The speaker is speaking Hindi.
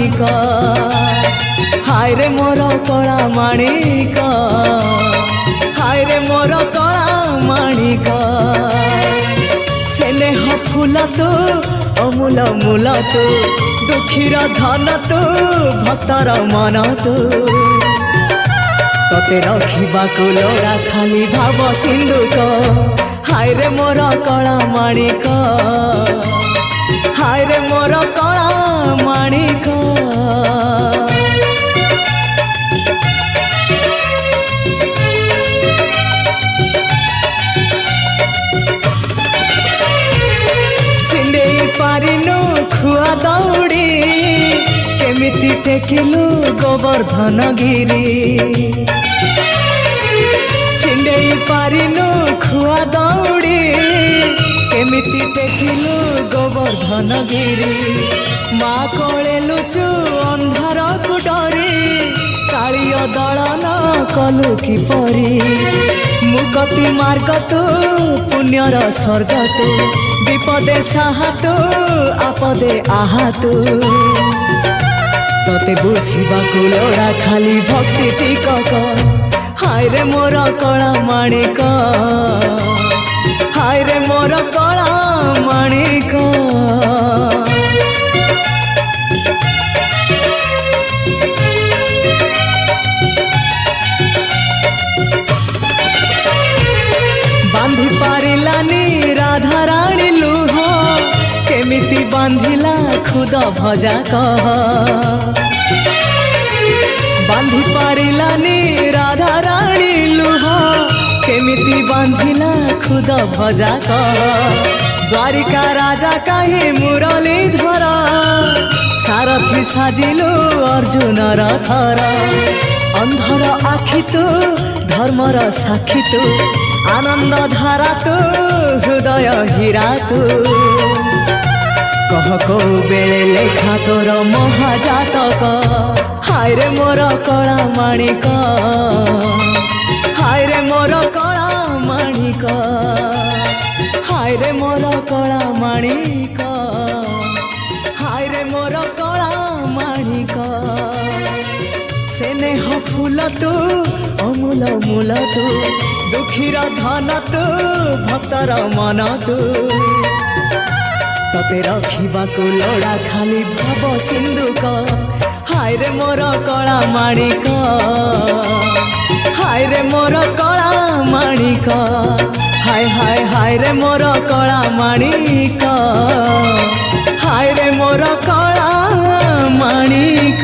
माणिक हाय रे मोर कला माणिक हाय रे मोर कला माणिक स्नेह फूल तू अमूल मूल तू दुखीर धन तू भक्तर मन तू तोते रखिबाकू लोड़ा खाली भाव सिंधुक हाय रे मोर कला माणिक हाय रे मोर कला माणिक छिंडेई पारिनु खुआ दौड़ी केमिति टेकिलु गोवर्धन गिरी छिंडेई पारिनु खुआ दौड़ी केमिति टेकिलु गोवर्धन गिरी माँ कोले लुचु अंधार को डरी कालिय दलन कलु किपरी मुगति मार्ग तू पुण्यर स्वर्ग तू विपदे साहा तू आपदे आहा तू तोते बुझिबाकू लोड़ा खाली भक्ति टिकक हाय रे मोर कला माणिक हाय रे मोर कला माणिक बांधी पारिलानी राधा रानी लुह केमिति बांधिला खुद भजा कह बांधी पारिलानी राधा रानी लुह केमिति बांधिला खुद भजा कह द्वारिका राजा कहीं मुरलीधर सारथी साजिलु अर्जुन रथर अंधर आखि तू धर्मर साक्षी तू आनंद धारा तू हृदय हीरा तू कह को बेले लेखा तोर महाजातक हाय रे मोर कला माणिक हाय रे मोर कला माणिक हाय रे मोर कला माणिक हाय रे मोर कला माणिक स्नेह फूल तू अमूल मूल तू दुखीर धन तू भक्तर मन तू तोते रखिबाकू लोड़ा खाली भाव सिंधुक हाय रे मोर कला माणिक हाय रे मोर कला माणिक हाय हाय हाय रे मोर कला माणिक हाय रे मोर कला माणिक।